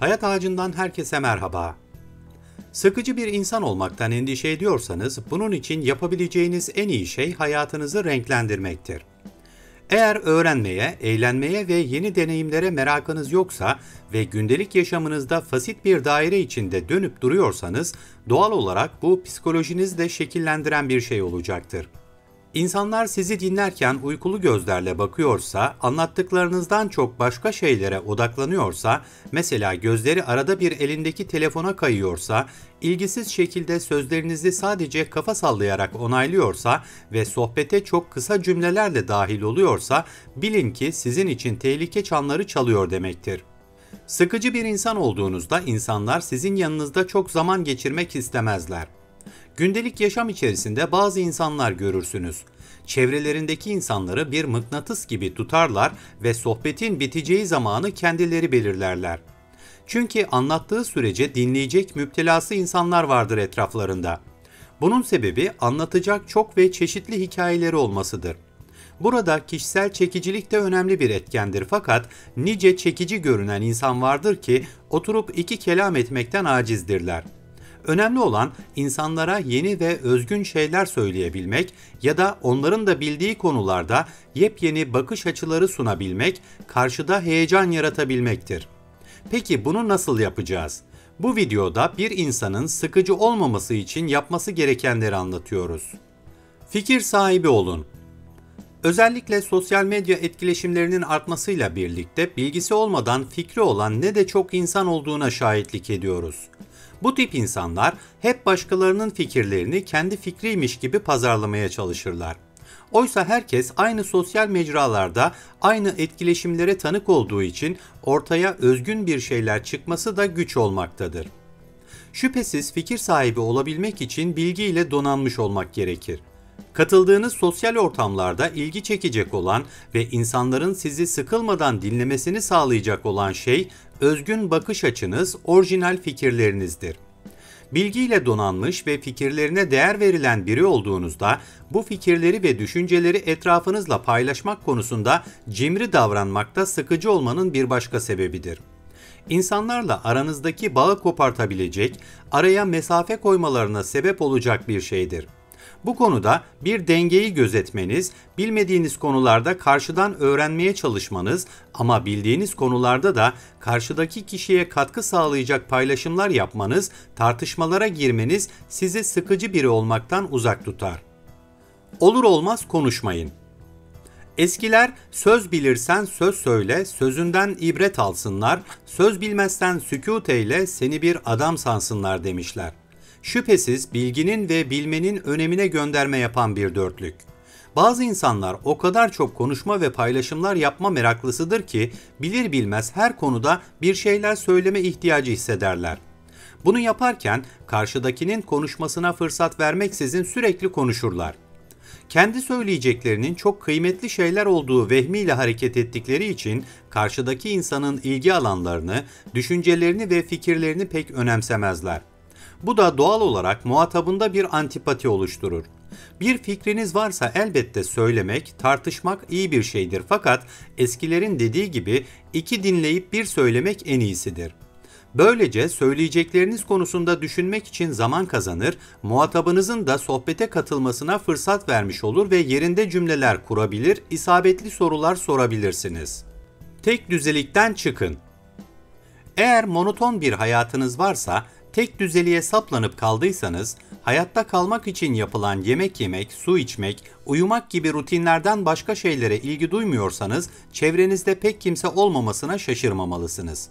Hayat Ağacı'ndan herkese merhaba. Sıkıcı bir insan olmaktan endişe ediyorsanız, bunun için yapabileceğiniz en iyi şey hayatınızı renklendirmektir. Eğer öğrenmeye, eğlenmeye ve yeni deneyimlere merakınız yoksa ve gündelik yaşamınızda fasit bir daire içinde dönüp duruyorsanız, doğal olarak bu psikolojinizi de şekillendiren bir şey olacaktır. İnsanlar sizi dinlerken uykulu gözlerle bakıyorsa, anlattıklarınızdan çok başka şeylere odaklanıyorsa, mesela gözleri arada bir elindeki telefona kayıyorsa, ilgisiz şekilde sözlerinizi sadece kafa sallayarak onaylıyorsa ve sohbete çok kısa cümlelerle dahil oluyorsa, bilin ki sizin için tehlike çanları çalıyor demektir. Sıkıcı bir insan olduğunuzda insanlar sizin yanınızda çok zaman geçirmek istemezler. Gündelik yaşam içerisinde bazı insanlar görürsünüz. Çevrelerindeki insanları bir mıknatıs gibi tutarlar ve sohbetin biteceği zamanı kendileri belirlerler. Çünkü anlattığı sürece dinleyecek müptelası insanlar vardır etraflarında. Bunun sebebi anlatacak çok ve çeşitli hikayeleri olmasıdır. Burada kişisel çekicilik de önemli bir etkendir, fakat nice çekici görünen insan vardır ki oturup iki kelam etmekten acizdirler. Önemli olan insanlara yeni ve özgün şeyler söyleyebilmek ya da onların da bildiği konularda yepyeni bakış açıları sunabilmek, karşıda heyecan yaratabilmektir. Peki bunu nasıl yapacağız? Bu videoda bir insanın sıkıcı olmaması için yapması gerekenleri anlatıyoruz. Fikir sahibi olun. Özellikle sosyal medya etkileşimlerinin artmasıyla birlikte bilgisi olmadan fikri olan ne de çok insan olduğuna şahitlik ediyoruz. Bu tip insanlar hep başkalarının fikirlerini kendi fikriymiş gibi pazarlamaya çalışırlar. Oysa herkes aynı sosyal mecralarda aynı etkileşimlere tanık olduğu için ortaya özgün bir şeyler çıkması da güç olmaktadır. Şüphesiz fikir sahibi olabilmek için bilgiyle donanmış olmak gerekir. Katıldığınız sosyal ortamlarda ilgi çekecek olan ve insanların sizi sıkılmadan dinlemesini sağlayacak olan şey, özgün bakış açınız, orijinal fikirlerinizdir. Bilgiyle donanmış ve fikirlerine değer verilen biri olduğunuzda, bu fikirleri ve düşünceleri etrafınızla paylaşmak konusunda cimri davranmakta sıkıcı olmanın bir başka sebebidir. İnsanlarla aranızdaki bağı kopartabilecek, araya mesafe koymalarına sebep olacak bir şeydir. Bu konuda bir dengeyi gözetmeniz, bilmediğiniz konularda karşıdan öğrenmeye çalışmanız ama bildiğiniz konularda da karşıdaki kişiye katkı sağlayacak paylaşımlar yapmanız, tartışmalara girmeniz sizi sıkıcı biri olmaktan uzak tutar. Olur olmaz konuşmayın. Eskiler söz bilirsen söz söyle, sözünden ibret alsınlar, söz bilmezsen sükût eyle, seni bir adam sansınlar demişler. Şüphesiz bilginin ve bilmenin önemine gönderme yapan bir dörtlük. Bazı insanlar o kadar çok konuşma ve paylaşımlar yapma meraklısıdır ki bilir bilmez her konuda bir şeyler söyleme ihtiyacı hissederler. Bunu yaparken karşıdakinin konuşmasına fırsat vermeksizin sürekli konuşurlar. Kendi söyleyeceklerinin çok kıymetli şeyler olduğu vehmiyle hareket ettikleri için karşıdaki insanın ilgi alanlarını, düşüncelerini ve fikirlerini pek önemsemezler. Bu da doğal olarak muhatabında bir antipati oluşturur. Bir fikriniz varsa elbette söylemek, tartışmak iyi bir şeydir, fakat eskilerin dediği gibi iki dinleyip bir söylemek en iyisidir. Böylece söyleyecekleriniz konusunda düşünmek için zaman kazanır, muhatabınızın da sohbete katılmasına fırsat vermiş olur ve yerinde cümleler kurabilir, isabetli sorular sorabilirsiniz. Tek düzelikten çıkın. Eğer monoton bir hayatınız varsa, tek düzeliğe saplanıp kaldıysanız, hayatta kalmak için yapılan yemek yemek, su içmek, uyumak gibi rutinlerden başka şeylere ilgi duymuyorsanız, çevrenizde pek kimse olmamasına şaşırmamalısınız.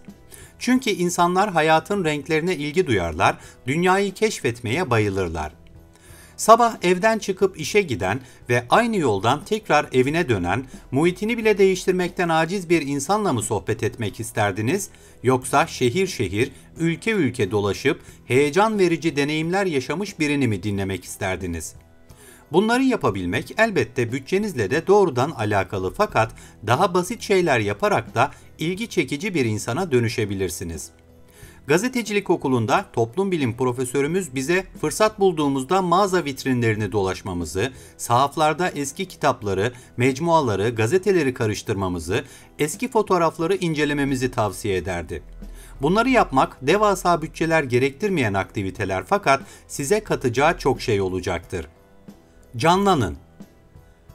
Çünkü insanlar hayatın renklerine ilgi duyarlar, dünyayı keşfetmeye bayılırlar. Sabah evden çıkıp işe giden ve aynı yoldan tekrar evine dönen, muhitini bile değiştirmekten aciz bir insanla mı sohbet etmek isterdiniz? Yoksa şehir şehir, ülke ülke dolaşıp heyecan verici deneyimler yaşamış birini mi dinlemek isterdiniz? Bunları yapabilmek elbette bütçenizle de doğrudan alakalı, fakat daha basit şeyler yaparak da ilgi çekici bir insana dönüşebilirsiniz. Gazetecilik okulunda toplum bilim profesörümüz bize fırsat bulduğumuzda mağaza vitrinlerini dolaşmamızı, sahaflarda eski kitapları, mecmuaları, gazeteleri karıştırmamızı, eski fotoğrafları incelememizi tavsiye ederdi. Bunları yapmak devasa bütçeler gerektirmeyen aktiviteler fakat size katacağı çok şey olacaktır. Canlanın.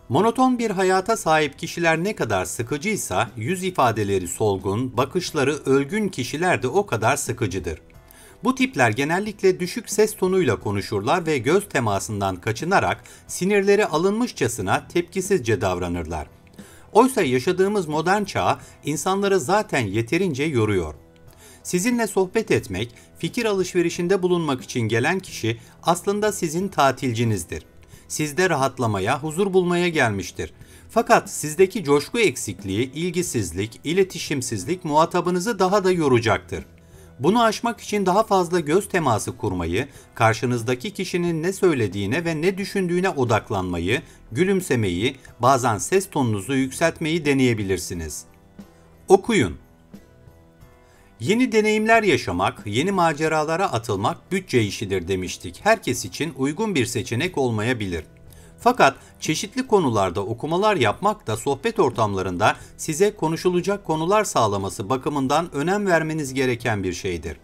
Monoton bir hayata sahip kişiler ne kadar sıkıcıysa, yüz ifadeleri solgun, bakışları ölgün kişiler de o kadar sıkıcıdır. Bu tipler genellikle düşük ses tonuyla konuşurlar ve göz temasından kaçınarak sinirleri alınmışçasına tepkisizce davranırlar. Oysa yaşadığımız modern çağ insanları zaten yeterince yoruyor. Sizinle sohbet etmek, fikir alışverişinde bulunmak için gelen kişi aslında sizin tatilcinizdir. Sizde rahatlamaya, huzur bulmaya gelmiştir. Fakat sizdeki coşku eksikliği, ilgisizlik, iletişimsizlik muhatabınızı daha da yoracaktır. Bunu aşmak için daha fazla göz teması kurmayı, karşınızdaki kişinin ne söylediğine ve ne düşündüğüne odaklanmayı, gülümsemeyi, bazen ses tonunuzu yükseltmeyi deneyebilirsiniz. Okuyun. Yeni deneyimler yaşamak, yeni maceralara atılmak bütçe işidir demiştik. Herkes için uygun bir seçenek olmayabilir. Fakat çeşitli konularda okumalar yapmak da sohbet ortamlarında size konuşulacak konular sağlaması bakımından önem vermeniz gereken bir şeydir.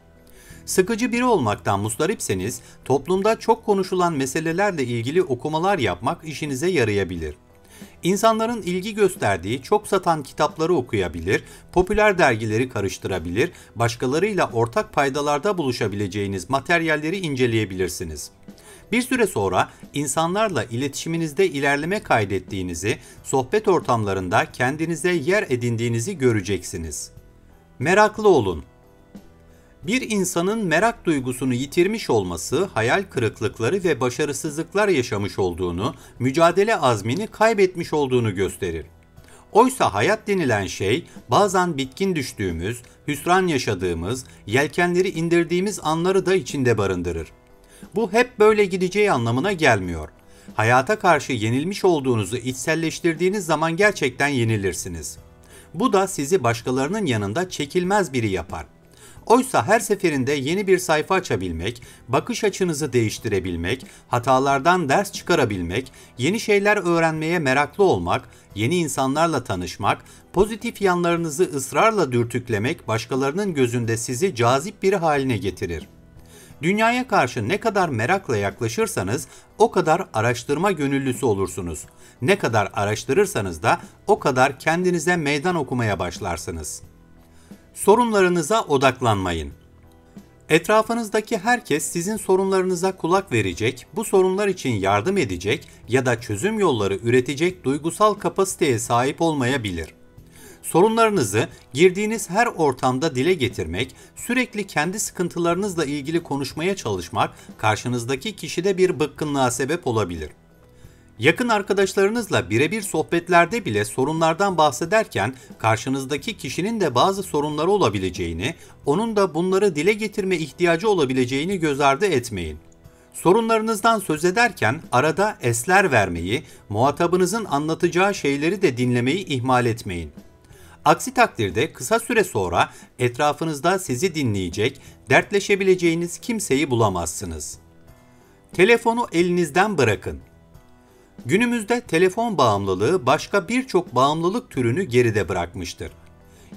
Sıkıcı biri olmaktan muzdaripseniz, toplumda çok konuşulan meselelerle ilgili okumalar yapmak işinize yarayabilir. İnsanların ilgi gösterdiği çok satan kitapları okuyabilir, popüler dergileri karıştırabilir, başkalarıyla ortak paydalarda buluşabileceğiniz materyalleri inceleyebilirsiniz. Bir süre sonra insanlarla iletişiminizde ilerleme kaydettiğinizi, sohbet ortamlarında kendinize yer edindiğinizi göreceksiniz. Meraklı olun. Bir insanın merak duygusunu yitirmiş olması, hayal kırıklıkları ve başarısızlıklar yaşamış olduğunu, mücadele azmini kaybetmiş olduğunu gösterir. Oysa hayat denilen şey, bazen bitkin düştüğümüz, hüsran yaşadığımız, yelkenleri indirdiğimiz anları da içinde barındırır. Bu hep böyle gideceği anlamına gelmiyor. Hayata karşı yenilmiş olduğunuzu içselleştirdiğiniz zaman gerçekten yenilirsiniz. Bu da sizi başkalarının yanında çekilmez biri yapar. Oysa her seferinde yeni bir sayfa açabilmek, bakış açınızı değiştirebilmek, hatalardan ders çıkarabilmek, yeni şeyler öğrenmeye meraklı olmak, yeni insanlarla tanışmak, pozitif yanlarınızı ısrarla dürtüklemek başkalarının gözünde sizi cazip biri haline getirir. Dünyaya karşı ne kadar merakla yaklaşırsanız o kadar araştırma gönüllüsü olursunuz. Ne kadar araştırırsanız da o kadar kendinize meydan okumaya başlarsınız. Sorunlarınıza odaklanmayın. Etrafınızdaki herkes sizin sorunlarınıza kulak verecek, bu sorunlar için yardım edecek ya da çözüm yolları üretecek duygusal kapasiteye sahip olmayabilir. Sorunlarınızı girdiğiniz her ortamda dile getirmek, sürekli kendi sıkıntılarınızla ilgili konuşmaya çalışmak karşınızdaki kişide bir bıkkınlığa sebep olabilir. Yakın arkadaşlarınızla birebir sohbetlerde bile sorunlardan bahsederken karşınızdaki kişinin de bazı sorunları olabileceğini, onun da bunları dile getirme ihtiyacı olabileceğini göz ardı etmeyin. Sorunlarınızdan söz ederken arada esler vermeyi, muhatabınızın anlatacağı şeyleri de dinlemeyi ihmal etmeyin. Aksi takdirde kısa süre sonra etrafınızda sizi dinleyecek, dertleşebileceğiniz kimseyi bulamazsınız. Telefonu elinizden bırakın. Günümüzde telefon bağımlılığı başka birçok bağımlılık türünü geride bırakmıştır.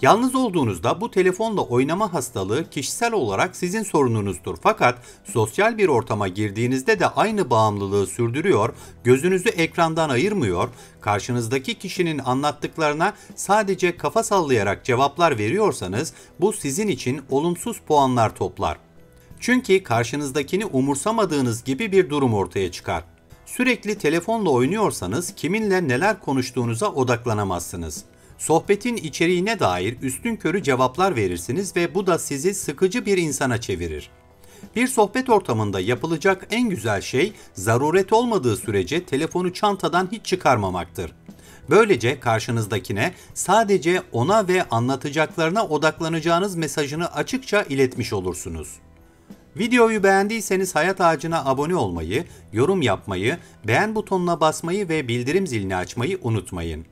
Yalnız olduğunuzda bu telefonla oynama hastalığı kişisel olarak sizin sorununuzdur. Fakat sosyal bir ortama girdiğinizde de aynı bağımlılığı sürdürüyor, gözünüzü ekrandan ayırmıyor, karşınızdaki kişinin anlattıklarına sadece kafa sallayarak cevaplar veriyorsanız bu sizin için olumsuz puanlar toplar. Çünkü karşınızdakini umursamadığınız gibi bir durum ortaya çıkar. Sürekli telefonla oynuyorsanız kiminle neler konuştuğunuza odaklanamazsınız. Sohbetin içeriğine dair üstünkörü cevaplar verirsiniz ve bu da sizi sıkıcı bir insana çevirir. Bir sohbet ortamında yapılacak en güzel şey zaruret olmadığı sürece telefonu çantadan hiç çıkarmamaktır. Böylece karşınızdakine sadece ona ve anlatacaklarına odaklanacağınız mesajını açıkça iletmiş olursunuz. Videoyu beğendiyseniz Hayat Ağacı'na abone olmayı, yorum yapmayı, beğen butonuna basmayı ve bildirim zilini açmayı unutmayın.